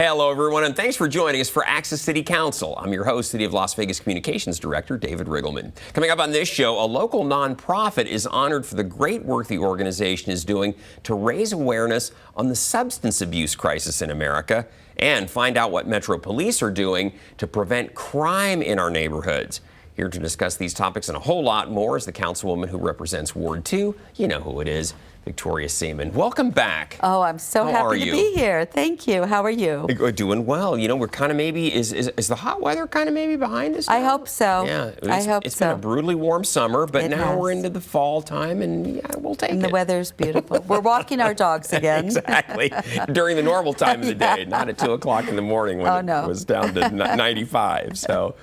Hello, everyone, and thanks for joining us for Access City Council. I'm your host, City of Las Vegas Communications Director, David Riggleman. Coming up on this show, a local nonprofit is honored for the great work the organization is doing to raise awareness on the substance abuse crisis in America and find out what Metro Police are doing to prevent crime in our neighborhoods. Here to discuss these topics and a whole lot more is the councilwoman who represents Ward 2. You know who it is, Victoria Seaman. Welcome back. Oh, I'm so happy to be here. Thank you. How are you? Doing well. You know, we're kind of maybe, is the hot weather kind of maybe behind us now? I hope so. Yeah. I hope It's so. been a brutally warm summer, but now we're into the fall time, and yeah, we'll take it. And the weather's beautiful. We're walking our dogs again. Exactly. During the normal time of the day, not at 2 o'clock in the morning when it was down to 95. So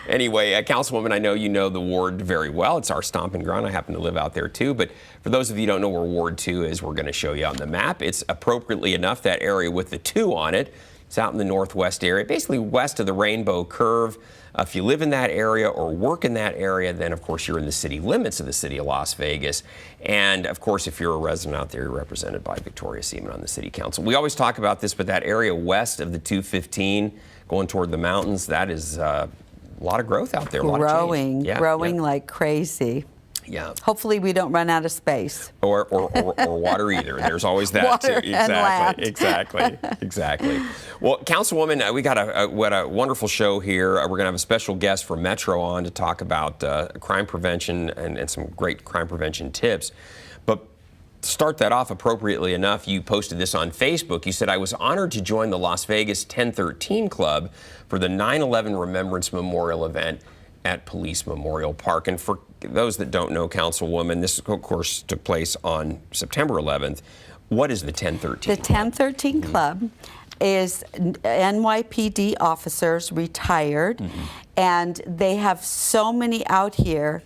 anyway, Councilwoman, I know you know the ward very well. It's our stomping ground. I happen to live out there too. But for those of you who don't know where Ward 2 is, we're going to show you on the map. It's appropriately enough that area with the 2 on it. It's out in the northwest area, basically west of the Rainbow Curve. If you live in that area or work in that area, then of course you're in the city limits of the city of Las Vegas. And of course, if you're a resident out there, you're represented by Victoria Seaman on the city council. We always talk about this, but that area west of the 215 going toward the mountains, that is a lot of growth out there. Growing like crazy. Yeah. Hopefully we don't run out of space. Or water either. There's always that water too. Exactly. Exactly. Well, Councilwoman, we got a wonderful show here. We're going to have a special guest from Metro on to talk about crime prevention and some great crime prevention tips. But to start that off appropriately enough, you posted this on Facebook. You said, I was honored to join the Las Vegas 1013 Club for the 9/11 Remembrance Memorial event at Police Memorial Park. And for those that don't know, Councilwoman, this of course took place on September 11th. What is the 1013 The 1013 Club is NYPD officers retired, and they have so many out here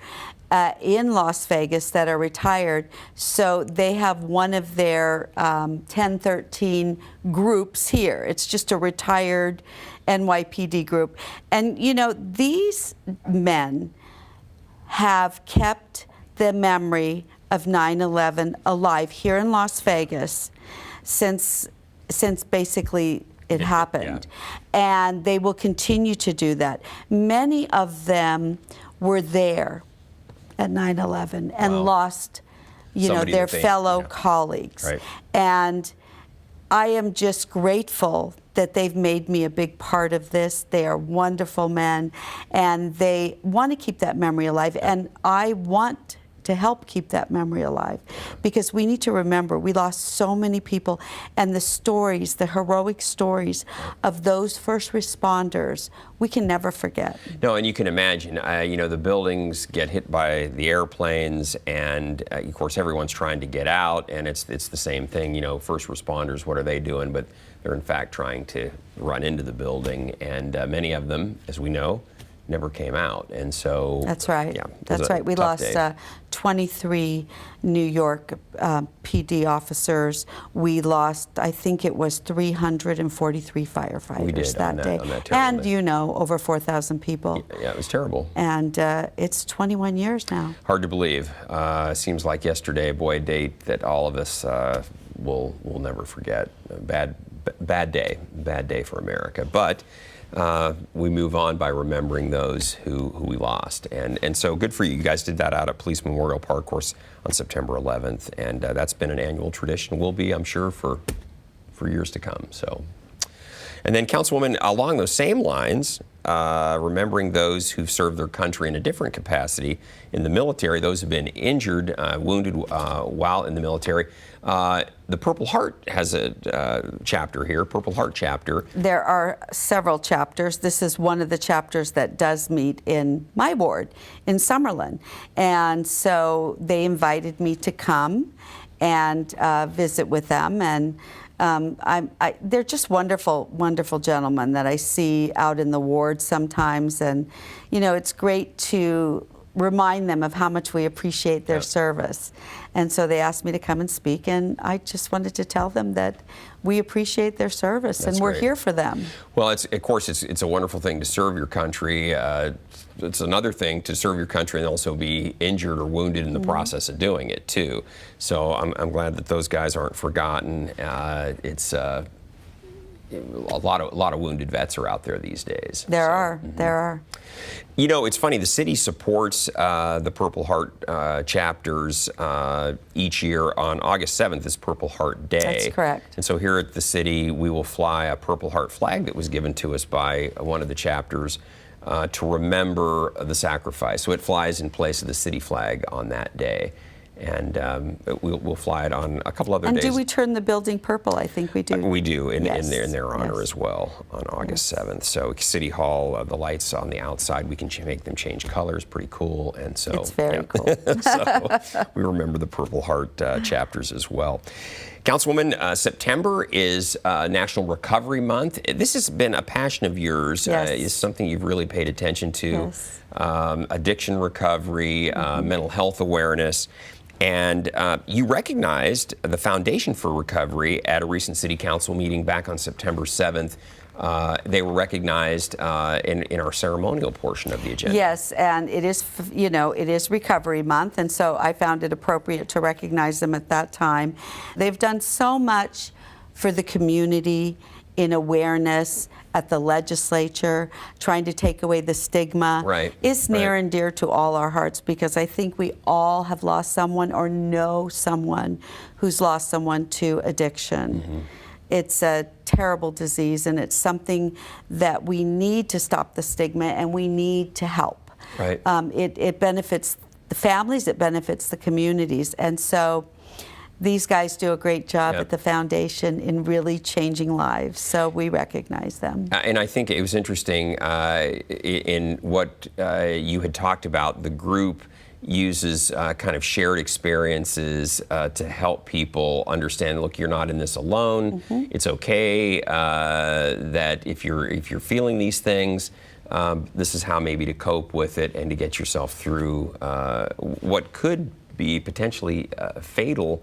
in Las Vegas that are retired, so they have one of their 1013 groups here. It's just a retired NYPD group. And you know, these men have kept the memory of 9/11 alive here in Las Vegas since basically it happened. And they will continue to do that. Many of them were there at 9/11 and lost, you know, their fellow colleagues. Right. And I am just grateful that they've made me a big part of this. They are wonderful men, and they want to keep that memory alive. And I want to help keep that memory alive, because we need to remember we lost so many people, and the stories, the heroic stories of those first responders, we can never forget. No, and you can imagine, you know, the buildings get hit by the airplanes, and of course everyone's trying to get out, and it's the same thing. You know, first responders, what are they doing? But they're in fact trying to run into the building, and many of them, as we know, never came out. And so that's right. Yeah, that's right. We lost 23 New York PD officers. We lost, I think it was 343 firefighters that day. And you know, over 4,000 people. Yeah, it was terrible. And it's 21 years now. Hard to believe. Seems like yesterday, boy, a date that all of us will never forget. Bad day for America. But we move on by remembering those who we lost. And so good for you. You guys did that out at Police Memorial Park, of course, on September 11th. And that's been an annual tradition. Will be, I'm sure, for years to come. So, and then, Councilwoman, along those same lines, remembering those who've served their country in a different capacity in the military, those who've been injured, wounded while in the military. The Purple Heart has a chapter here, Purple Heart chapter. There are several chapters. This is one of the chapters that does meet in my ward, in Summerlin. And so they invited me to come and visit with them. And they're just wonderful, wonderful gentlemen that I see out in the ward sometimes. And, you know, it's great to remind them of how much we appreciate their service. And so they asked me to come and speak, and I just wanted to tell them that we appreciate their service. That's and we're great. Here for them. Well, of course, it's a wonderful thing to serve your country. It's another thing to serve your country and also be injured or wounded in the process of doing it, too. So I'm glad that those guys aren't forgotten. a lot of wounded vets are out there these days. There are. You know, it's funny, the city supports the Purple Heart chapters each year. On August 7th is Purple Heart Day. That's correct. And so here at the city, we will fly a Purple Heart flag that was given to us by one of the chapters to remember the sacrifice. So it flies in place of the city flag on that day. And we'll fly it on a couple other days. And do we turn the building purple? I think we do. We do, in their honor Yes. as well, on August 7th. So City Hall, the lights on the outside, we can make them change colors, pretty cool. And so It's very cool. So we remember the Purple Heart chapters as well. Councilwoman, September is National Recovery Month. This has been a passion of yours. Yes. It's something you've really paid attention to. Yes. Addiction recovery, mental health awareness. And you recognized the Foundation for Recovery at a recent City Council meeting back on September 7th. They were recognized in our ceremonial portion of the agenda. Yes, and it is, it is Recovery Month, and so I found it appropriate to recognize them at that time. They've done so much for the community in awareness at the legislature, trying to take away the stigma. Right. It's near right. and dear to all our hearts because I think we all have lost someone or know someone who's lost someone to addiction. Mm-hmm. It's a terrible disease, and it's something that we need to stop the stigma, and we need to help. Right. It benefits the families, it benefits the communities, and so these guys do a great job at the foundation in really changing lives, so we recognize them. And I think it was interesting in what you had talked about. The group uses kind of shared experiences to help people understand, look, you're not in this alone. Mm-hmm. It's okay that if you're feeling these things, this is how maybe to cope with it and to get yourself through what could be potentially fatal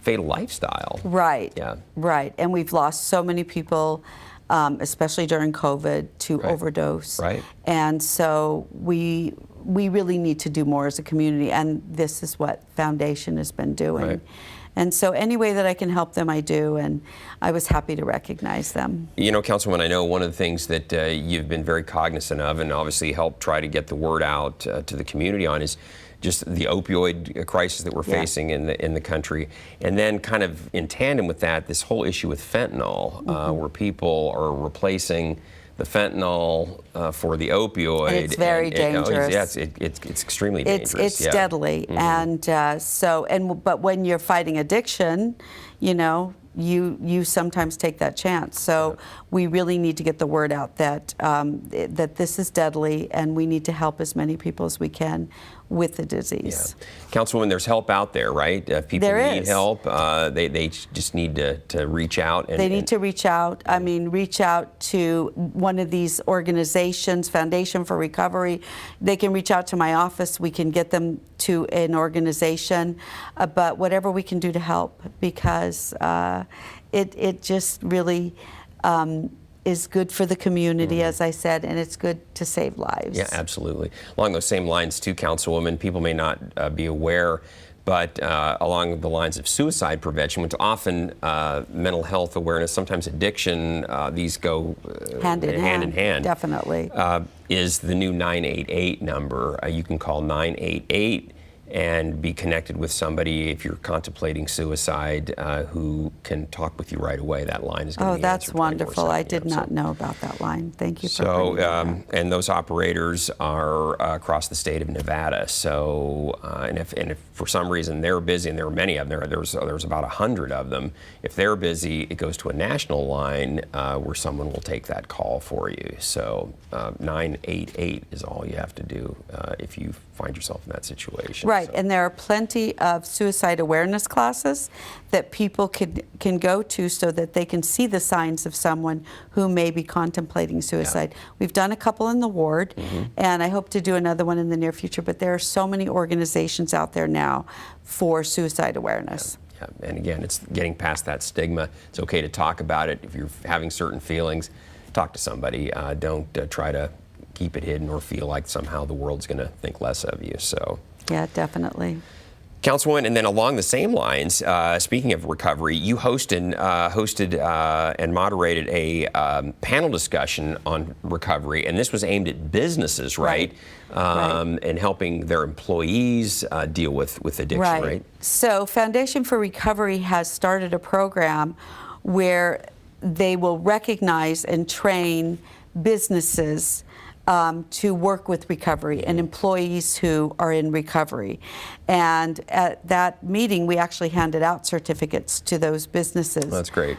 lifestyle. Right. Yeah. Right. And we've lost so many people, especially during COVID, to overdose. Right. And so we really need to do more as a community, and this is what Foundation has been doing. Right. And so any way that I can help them, I do, and I was happy to recognize them. You know, Councilwoman, I know one of the things that you've been very cognizant of and obviously helped try to get the word out to the community on is just the opioid crisis that we're facing in the country. And then kind of in tandem with that, this whole issue with fentanyl, where people are replacing the fentanyl for the opioid. And it's very dangerous. It's extremely dangerous. It's deadly. And but when you're fighting addiction, you sometimes take that chance. So we really need to get the word out that that this is deadly, and we need to help as many people as we can with the disease. Yeah. Councilwoman, there's help out there, right? If people need help, they just need to reach out. They need to reach out. I mean, reach out to one of these organizations, Foundation for Recovery. They can reach out to my office. We can get them to an organization, but whatever we can do to help, because it just really is good for the community, as I said, and it's good to save lives. Yeah, absolutely. Along those same lines, too, Councilwoman, people may not be aware, but along the lines of suicide prevention, which often mental health awareness, sometimes addiction, these go hand in hand. Definitely. Is the new 988 number. You can call 988 and be connected with somebody if you're contemplating suicide who can talk with you right away. That line is going to be that's answered wonderful. 24/7, I did not know about that line. Thank you for bringing that up. And those operators are across the state of Nevada. So, and if for some reason they're busy, and there are many of them, there's about 100 of them. If they're busy, it goes to a national line where someone will take that call for you. So 988 is all you have to do if you find yourself in that situation. Right, and there are plenty of suicide awareness classes that people can go to so that they can see the signs of someone who may be contemplating suicide. Yeah. We've done a couple in the ward, and I hope to do another one in the near future, but there are so many organizations out there now for suicide awareness. Yeah. And again, it's getting past that stigma. It's okay to talk about it. If you're having certain feelings, talk to somebody. Don't try to keep it hidden or feel like somehow the world's going to think less of you. So. Yeah, definitely. Councilwoman, and then along the same lines, speaking of recovery, you hosted and moderated a panel discussion on recovery, and this was aimed at businesses, right? And helping their employees deal with addiction, right? So Foundation for Recovery has started a program where they will recognize and train businesses to work with recovery and employees who are in recovery. And at that meeting, we actually handed out certificates to those businesses. That's great.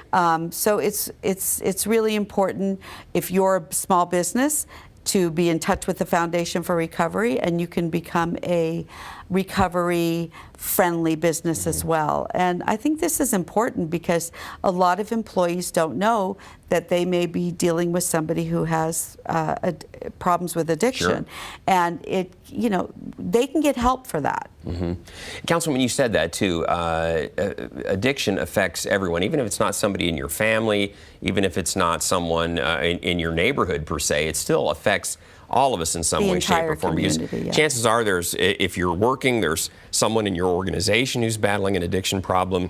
So it's really important if you're a small business to be in touch with the Foundation for Recovery, and you can become a recovery-friendly business as well. And I think this is important because a lot of employees don't know that they may be dealing with somebody who has problems with addiction. And they can get help for that. Councilman, you said that too. Addiction affects everyone, even if it's not somebody in your family, even if it's not someone in your neighborhood per se, it still affects all of us in some way, shape, or form. Because chances are if you're working, there's someone in your organization who's battling an addiction problem,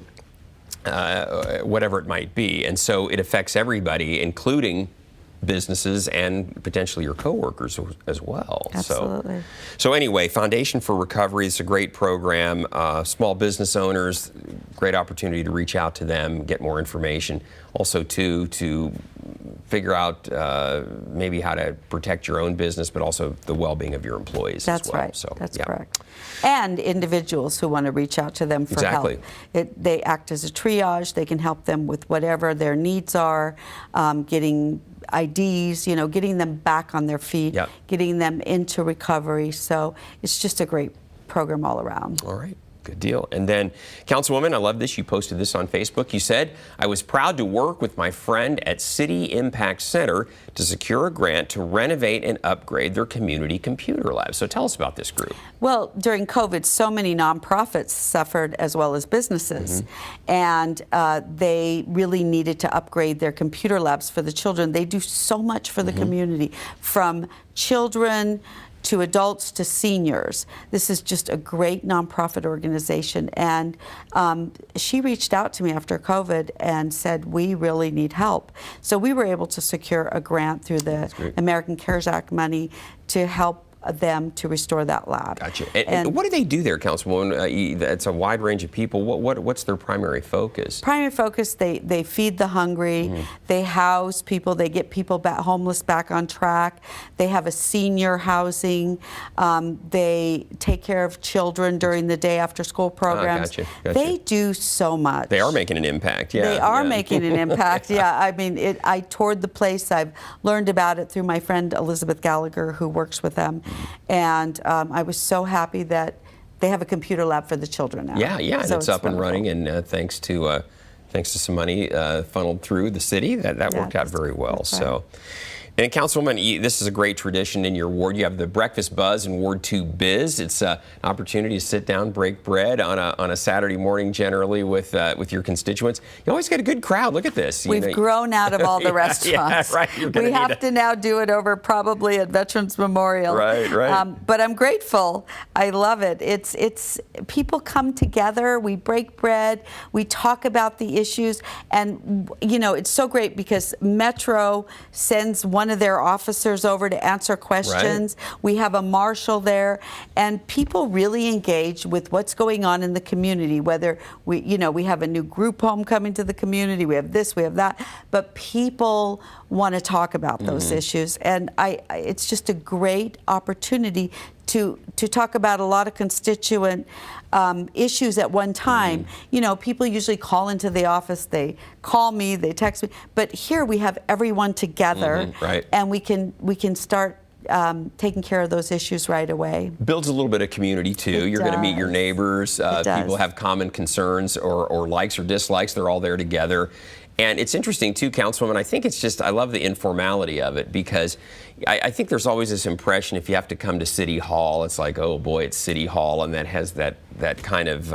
whatever it might be. And so it affects everybody, including businesses and potentially your coworkers as well. Absolutely. So anyway, Foundation for Recovery is a great program. Small business owners, great opportunity to reach out to them, get more information. Also, too, to figure out maybe how to protect your own business, but also the well-being of your employees as well. That's right. That's correct. And individuals who want to reach out to them for help. They act as a triage. They can help them with whatever their needs are, getting IDs, getting them back on their feet, getting them into recovery. So it's just a great program all around. All right. Good deal. And then, Councilwoman, I love this. You posted this on Facebook. You said, I was proud to work with my friend at City Impact Center to secure a grant to renovate and upgrade their community computer lab. So tell us about this group. Well, during COVID, so many nonprofits suffered as well as businesses. And they really needed to upgrade their computer labs for the children. They do so much for the community, from children to adults to seniors. This is just a great nonprofit organization. And she reached out to me after COVID and said, we really need help. So we were able to secure a grant through the American CARES Act money to help them to restore that lab. Gotcha. And what do they do there, Councilwoman? It's a wide range of people. What's their primary focus? Primary focus, they feed the hungry, they house people, they get people homeless back on track, they have a senior housing, they take care of children during the day after school programs. Gotcha. They do so much. They are making an impact, They are making an impact, I mean, I toured the place. I've learned about it through my friend Elizabeth Gallagher, who works with them. And I was so happy that they have a computer lab for the children now. And so it's up and running, and thanks to some money funneled through the city, that worked out very well. So. And Councilwoman, this is a great tradition in your ward. You have the Breakfast Buzz in Ward 2 Biz. It's an opportunity to sit down, break bread on a Saturday morning, generally with your constituents. You always get a good crowd. Look at this. We've grown out of all the restaurants. We have to now do it over probably at Veterans Memorial. But I'm grateful. I love it. It's people come together. We break bread. We talk about the issues, and it's so great because Metro sends one of their officers over to answer questions. We have a marshal there, and people really engage with what's going on in the community, whether we have a new group home coming to the community, we have this, we have that, but people want to talk about those issues, and it's just a great opportunity to talk about a lot of constituent issues at one time. People usually call into the office, they call me, they text me, but here we have everyone together, and we can start taking care of those issues right away. Builds a little bit of community too. You're going to meet your neighbors. People have common concerns or likes or dislikes. They're all there together. And it's interesting too, Councilwoman, I think it's just, I love the informality of it, because I think there's always this impression if you have to come to City Hall, it's like, oh boy, it's City Hall, and that has that that kind of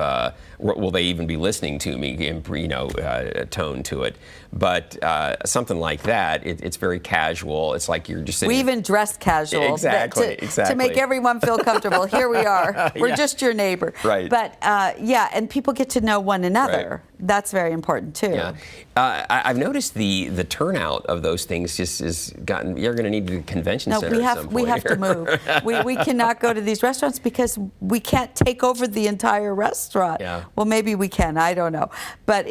will they even be listening to me, tone to it. But something like that, it's very casual. It's like you're just sitting. We even dress casual. Exactly. To make everyone feel comfortable. Here we are. We're just your neighbor. Right. But and people get to know one another. Right. That's very important too. Yeah. I've noticed the turnout of those things just has gotten. You're going to need the convention center. We have to move. we cannot go to these restaurants because we can't take over the entire restaurant. Yeah. Well, maybe we can. I don't know. But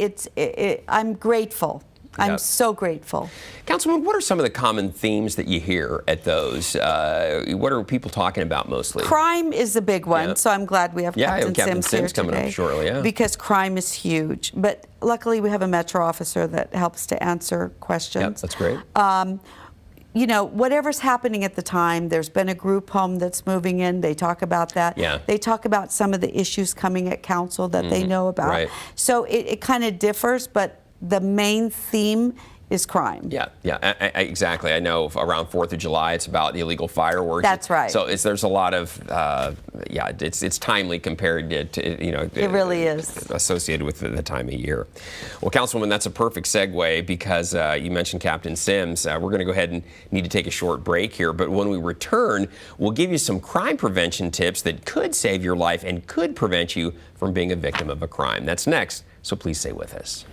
I'm grateful. I'm so grateful. Councilman, what are some of the common themes that you hear at those? What are people talking about mostly? Crime is a big one, so I'm glad we have Captain Sims here coming today, up shortly, because crime is huge. But luckily we have a Metro officer that helps to answer questions. Yep, that's great. Whatever's happening at the time, there's been a group home that's moving in. They talk about that. Yeah. They talk about some of the issues coming at council that they know about. Right. So it kind of differs, but the main theme is crime. Yeah, exactly. I know around 4th of July, it's about the illegal fireworks. That's right. So there's a lot of, it's timely compared to It really is. Associated with the time of year. Well, Councilwoman, that's a perfect segue because you mentioned Captain Sims. We're going to go ahead and need to take a short break here, but when we return, we'll give you some crime prevention tips that could save your life and could prevent you from being a victim of a crime. That's next, so please stay with us.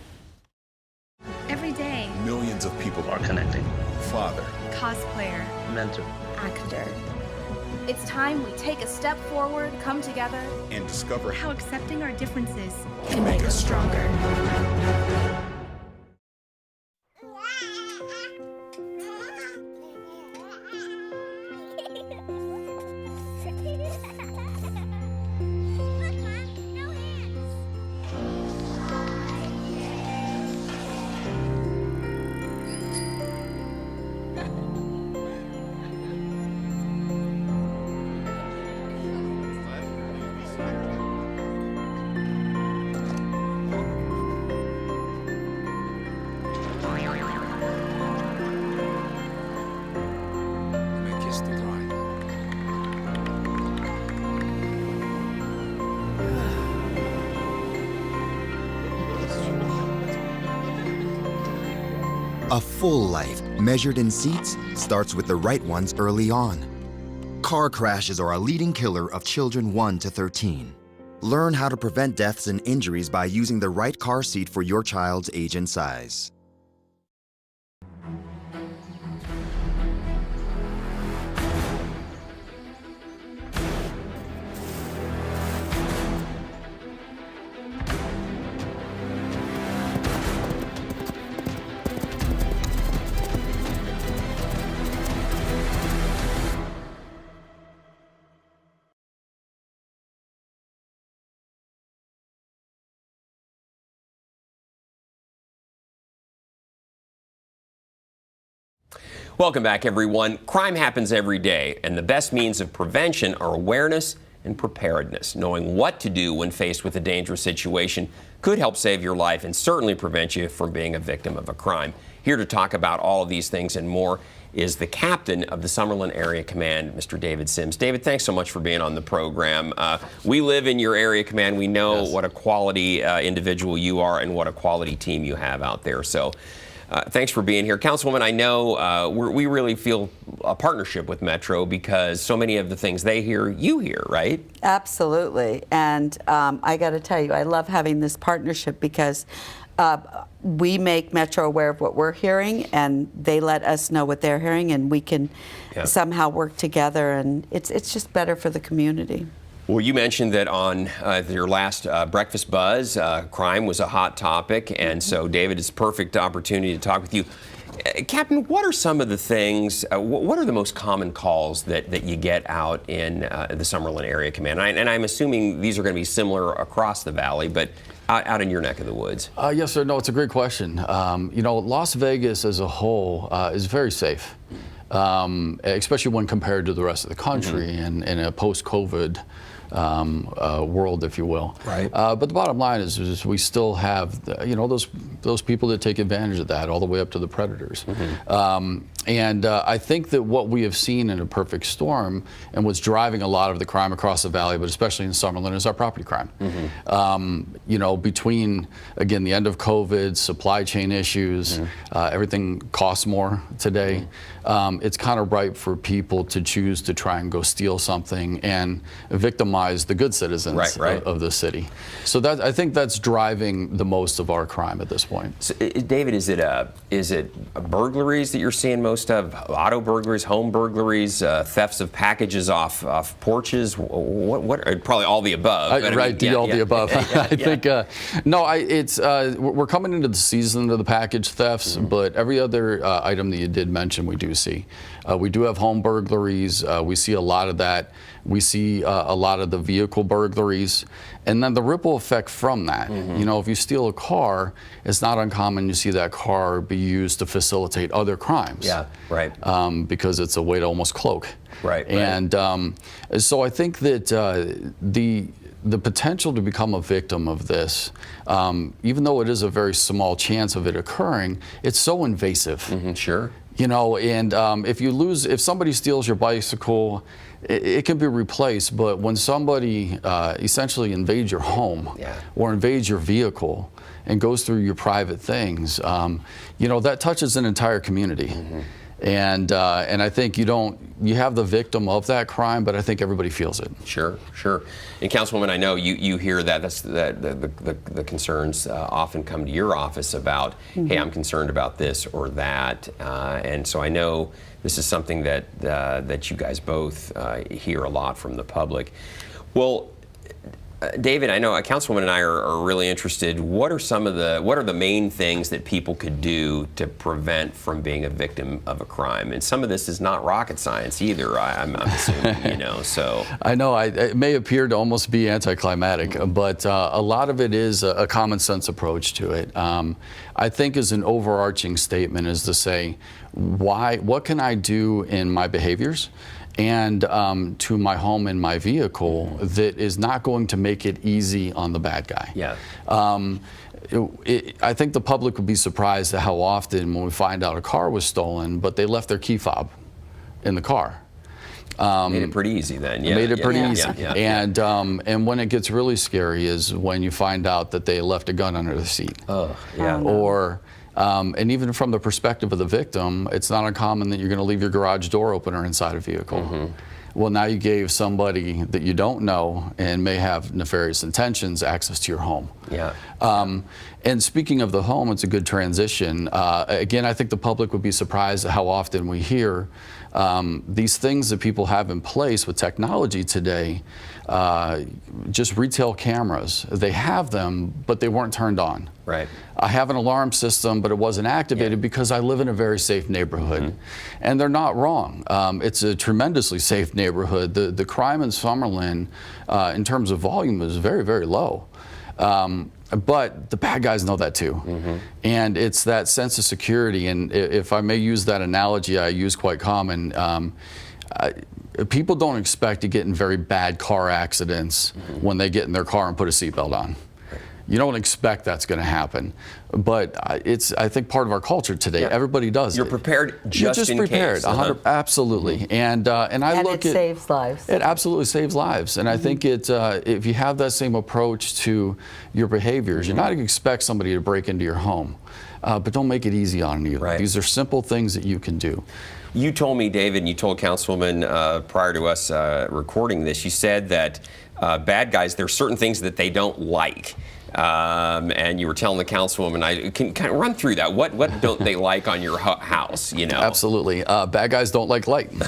Every day, millions of people are connecting. Father, cosplayer, mentor, actor. It's time we take a step forward, come together, and discover how accepting our differences can make us stronger. A full life, measured in seats, starts with the right ones early on. Car crashes are a leading killer of children 1 to 13. Learn how to prevent deaths and injuries by using the right car seat for your child's age and size. Welcome back, everyone. Crime happens every day, and the best means of prevention are awareness and preparedness. Knowing what to do when faced with a dangerous situation could help save your life and certainly prevent you from being a victim of a crime. Here to talk about all of these things and more is the captain of the Summerlin Area Command, Mr. David Sims. David, thanks so much for being on the program. We live in your area command. We know what a quality individual you are and what a quality team you have out there. So thanks for being here. Councilwoman, I know we really feel a partnership with Metro because so many of the things they hear, you hear, right? Absolutely. And I got to tell you, I love having this partnership because we make Metro aware of what we're hearing, and they let us know what they're hearing, and we can somehow work together, and it's just better for the community. Well, you mentioned that on your last Breakfast Buzz, crime was a hot topic, and so, David, it's a perfect opportunity to talk with you. Captain, what are some of the things, what are the most common calls that you get out in the Summerlin Area Command? And I'm assuming these are going to be similar across the valley, but out in your neck of the woods. Yes, sir. No, it's a great question. Las Vegas as a whole is very safe, especially when compared to the rest of the country and in a post-COVID world, if you will. Right. But the bottom line is we still have, those people that take advantage of that, all the way up to the predators. And I think that what we have seen in a perfect storm, and what's driving a lot of the crime across the valley, but especially in Summerlin, is our property crime. Between, again, the end of COVID, supply chain issues, everything costs more today. It's kind of ripe for people to choose to try and go steal something and victimize the good citizens of the city. So I think that's driving the most of our crime at this point. So, David, is it burglaries that you're seeing most of? Auto burglaries, home burglaries, thefts of packages off porches? What? Probably all the above. All the above. I think we're coming into the season of the package thefts, but every other item that you did mention, we do see. We do have home burglaries. We see a lot of that. We see a lot of the vehicle burglaries, and then the ripple effect from that. If you steal a car, it's not uncommon you see that car be used to facilitate other crimes. Yeah, right. Because it's a way to almost cloak. Right. And so I think that the potential to become a victim of this, even though it is a very small chance of it occurring, it's so invasive. Sure. And if somebody steals your bicycle, it can be replaced, but when somebody essentially invades your home or invades your vehicle and goes through your private things, that touches an entire community. And I think you have the victim of that crime, but I think everybody feels it. Sure. And Councilwoman, I know you hear that. That's the concerns often come to your office about, hey, I'm concerned about this or that, and so I know this is something that you guys both hear a lot from the public. Well, David, I know Councilwoman and I are really interested. What are the main things that people could do to prevent from being a victim of a crime? And some of this is not rocket science either, I'm assuming, so. I know, it may appear to almost be anticlimactic, but a lot of it is a common sense approach to it. I think as an overarching statement is to say, what can I do in my behaviors and to my home and my vehicle that is not going to make it easy on the bad guy. Yeah. I think the public would be surprised at how often when we find out a car was stolen, but they left their key fob in the car. Made it pretty easy then. Yeah. Made it pretty easy. Yeah. And when it gets really scary is when you find out that they left a gun under the seat. Oh, yeah. Or and even from the perspective of the victim, it's not uncommon that you're going to leave your garage door opener inside a vehicle. Well, now you gave somebody that you don't know and may have nefarious intentions access to your home. Yeah. And speaking of the home, it's a good transition. Again, I think the public would be surprised at how often we hear these things that people have in place with technology today, just retail cameras. They have them, but they weren't turned on. Right. I have an alarm system, but it wasn't activated because I live in a very safe neighborhood. And they're not wrong. It's a tremendously safe neighborhood. The crime in Summerlin, in terms of volume, is very, very low. But the bad guys know that too. And it's that sense of security. And if I may use that analogy I use quite common, people don't expect to get in very bad car accidents when they get in their car and put a seatbelt on. You don't expect that's going to happen, but it's, I think, part of our culture today. Everybody does. You're prepared You're just in prepared, case. 100, absolutely. And it saves lives. It absolutely saves lives. And I think if you have that same approach to your behaviors, you're not going to expect somebody to break into your home, but don't make it easy on you. Right. These are simple things that you can do. You told me, David, and you told Councilwoman prior to us recording this, you said that bad guys, there are certain things that they don't like. And you were telling the Councilwoman, I can kind of run through that. What don't they like on your house? Absolutely. Bad guys don't like light. Keep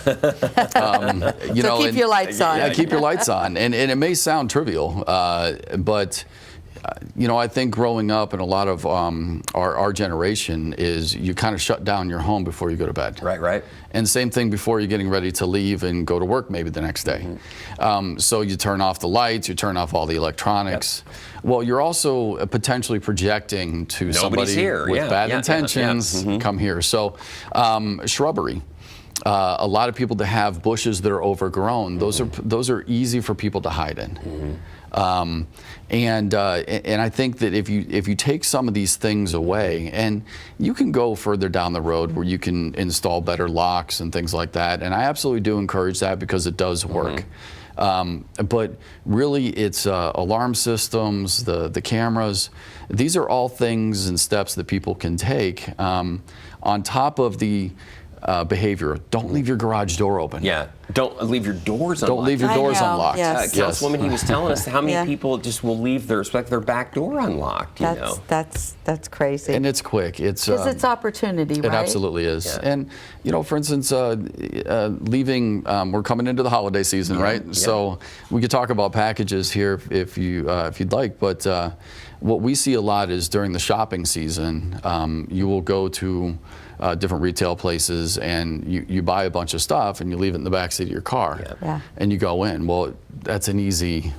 your lights on. Yeah, keep your lights on. And it may sound trivial, but I think growing up, and a lot of our generation is you kind of shut down your home before you go to bed. Right. And same thing before you're getting ready to leave and go to work maybe the next day. So you turn off the lights, you turn off all the electronics. Well, you're also potentially projecting to somebody here. with bad intentions, come here. So Shrubbery. a lot of people that have bushes that are overgrown. Those are easy for people to hide in. And I think that if you take some of these things away, and you can go further down the road where you can install better locks and things like that, and I absolutely do encourage that because it does work. But really, it's alarm systems, the cameras. These are all things and steps that people can take on top of the behavior. Don't leave your garage door open. Yeah, don't leave your doors unlocked. Don't leave your doors unlocked. Yes. Councilwoman, he was telling us how many Yeah. people just will leave their back door unlocked. You know, That's crazy. And it's quick. Because it's opportunity, right? It absolutely is. Yeah. And, you know, for instance, leaving, we're coming into the holiday season, right? Yeah. So we could talk about packages here if you'd like, but what we see a lot is during the shopping season, you will go to different retail places and you buy a bunch of stuff and you leave it in the backseat of your car. Yeah. And you go in. Well, that's an easy,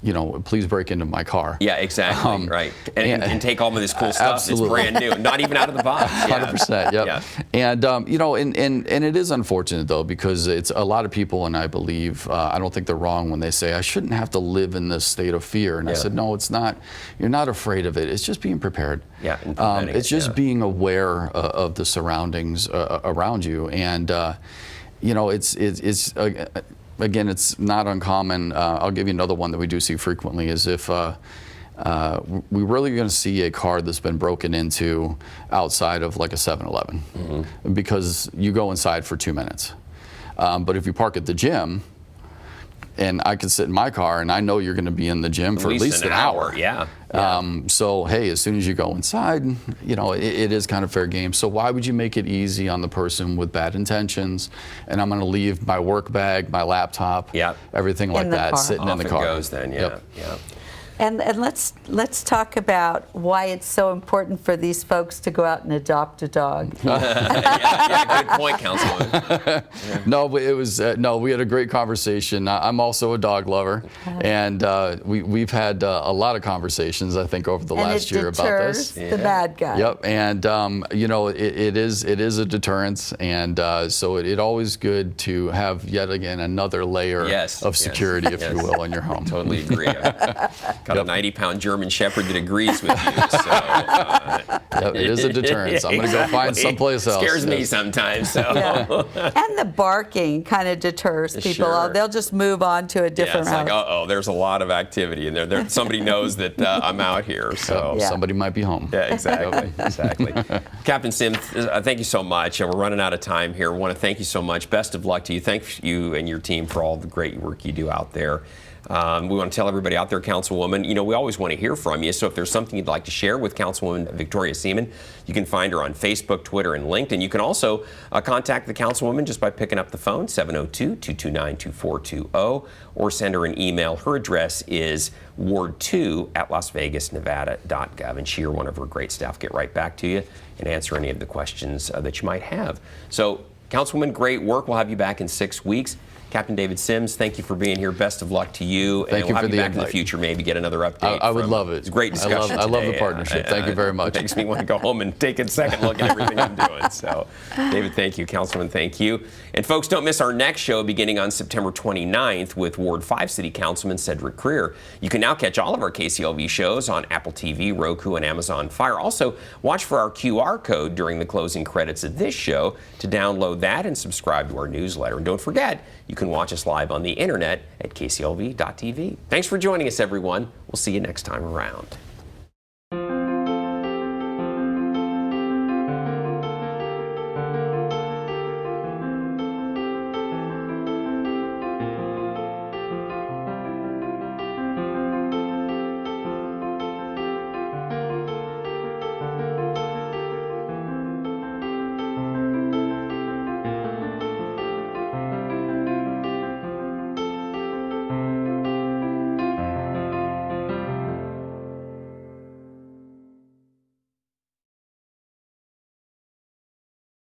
you know, please break into my car. yeah, exactly, right. And take all of this cool stuff Absolutely. that's brand new, not even out of the box. Yeah. 100%. Yep. Yeah. And you know, and it is unfortunate though, because it's a lot of people, and I believe I don't think they're wrong when they say I shouldn't have to live in this state of fear. And I said, no, it's not. You're not afraid of it. It's just being prepared. Yeah, and preventing it's it, just yeah. being aware of the surroundings around you, and you know, it's again, it's not uncommon. I'll give you another one that we do see frequently is if we're really going to see a car that's been broken into outside of like a 7-Eleven because you go inside for 2 minutes. But if you park at the gym, and I can sit in my car and I know you're going to be in the gym for at least an hour. Yeah. So, hey, as soon as you go inside, you know, it is kind of fair game. So why would you make it easy on the person with bad intentions? And I'm going to leave my work bag, my laptop, everything like In the that car. sitting in the Off it car. goes then, yeah. Yep. Yeah. And let's talk about why it's so important for these folks to go out and adopt a dog. Yeah, good point, Councilwoman. No, but it was we had a great conversation. I'm also a dog lover, and we've had a lot of conversations, I think, over the last year about this. And it deters the bad guy. Yep, and you know, it is a deterrence, and so it always good to have yet again another layer of security, if you will, in your home. Totally agree. Got a 90-pound German Shepherd that agrees with you. So, it is a deterrence. I'm going to go find someplace else. Scares me sometimes. So. Yeah. And the barking kind of deters people. Sure. They'll just move on to a different it's house. like, there's a lot of activity, and there somebody knows that I'm out here. So somebody might be home. Yeah, exactly, exactly. Captain Sims, thank you so much. We're running out of time here. We want to thank you so much. Best of luck to you. Thank you and your team for all the great work you do out there. We want to tell everybody out there, Councilwoman, you know, we always want to hear from you. So if there's something you'd like to share with Councilwoman Victoria Seaman, you can find her on Facebook, Twitter, and LinkedIn. You can also contact the Councilwoman just by picking up the phone, 702-229-2420, or send her an email. Her address is ward2@lasvegasnevada.gov, and she or one of her great staff get right back to you and answer any of the questions that you might have. So, Councilwoman, great work. We'll have you back in 6 weeks. Captain David Sims, thank you for being here. Best of luck to you. Thank you we'll for have the you back in the invite. future, maybe get another update. I would love it. It's a great discussion I love the today. partnership. Thank you very much. It makes me want to go home and take a second look at everything I'm doing. So, David, thank you. Councilman, thank you. And folks, don't miss our next show beginning on September 29th with Ward 5 City Councilman Cedric Creer. You can now catch all of our KCLV shows on Apple TV, Roku, and Amazon Fire. Also, watch for our QR code during the closing credits of this show to download that and subscribe to our newsletter. And don't forget, you can watch us live on the internet at kclv.tv. Thanks for joining us, everyone. We'll see you next time around.